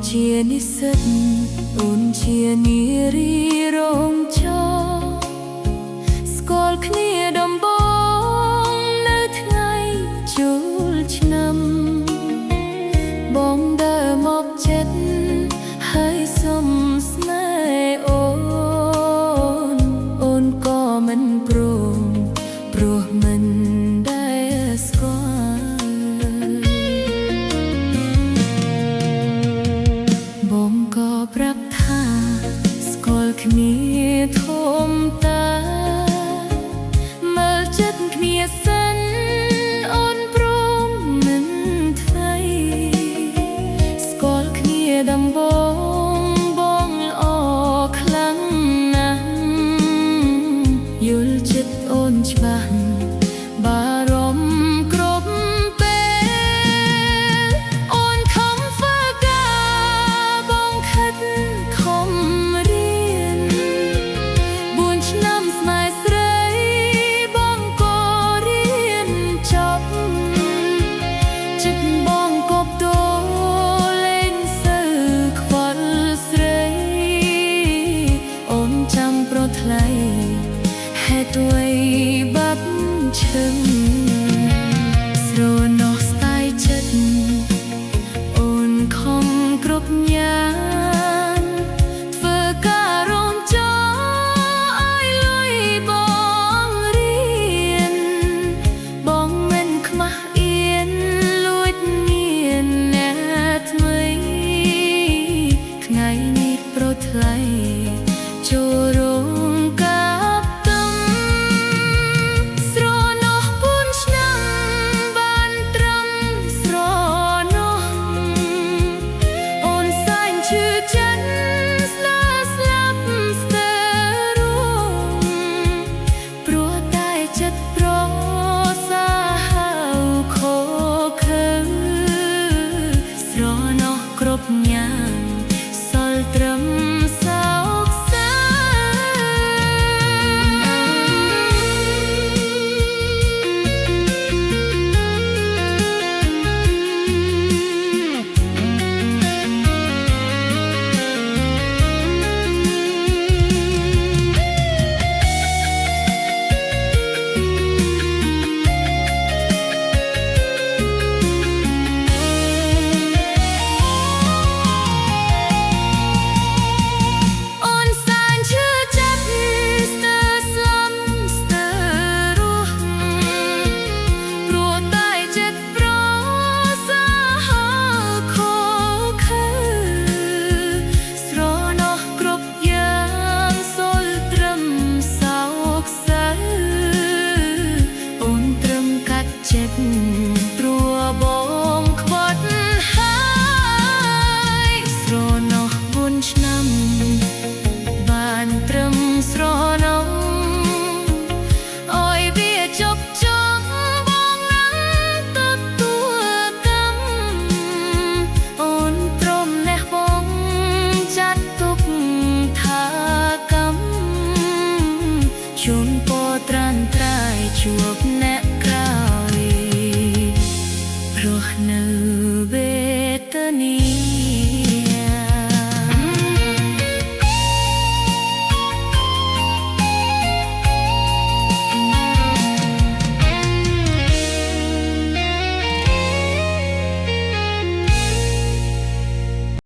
ជានិស្សិតអូនជានារីរងចោស្គាល់គ្នាដំបូងនៅថ្ងៃជួលឆ្នាំបងដើរមកចិត្តហើយសុំស្នេហ៍អូនក៏មិនព្រមព្រោះមិនដែលស្គាល់បងក៏ប្រាប់ថាស្គាល់គ្នាធំតាមើលចិត្តគ្នាសិនអូនព្រមមិនថ្លៃស្គាល់គ្នាដំបូងបងល្អខ្លាំងណាស់យល់ចិត្តអូនច្បាស់បារម្ភគ្រប់ពេលអូនខំធ្វើការបងខិតខំរៀន4 ឆ្នាំស្នេហ៍ស្រីបងក៏រៀនចប់ចិត្តបងគប់តូលេងសូវខ្វល់ស្រីអូនចាំប្រថ្លៃហេតុអ្វីបាត់ឈឹងស្រណោះស្ដាយចិត្តអូនខំគ្រប់យ៉ាងធ្វើការរំចោឲ្យលុយបងរៀនបងមិនខ្មាស់អៀនលួចញៀនអ្នកថ្មីថ្ងៃនេះប្រថ្លៃចូលរោងកាបទំស្រណោះ4 ឆ្នាំបានត្រឹមស្រណោះអូនសែនឈឺចិត្តស្លាប់ស្ទើររួមព្រោះតែចិត្តប្រសាហាវខខើស្រណោះគ្រប់យ៉ាងសល់ត្រឹមសោកសៅអូនសែនឈឺចិត្តស្ទើរស្លាប់ស្ទើររស់ព្រោះតែចិត្តប្រសាហាវខខើស្រណោះគ្រប់យ៉ាងសល់ត្រឹមសោកសៅអូនត្រឹមកាត់ចិត្តព្រោះបងខ្វាត់ហើយស្រណោះ4 ឆ្នាំបានត្រឹមស្រណោះអើយវាចប់បងនឹងទទួលកម្មអូនព្រមណែះបងចាត់ទុកថាកម្មជូនពរត្រានត្រាយជួប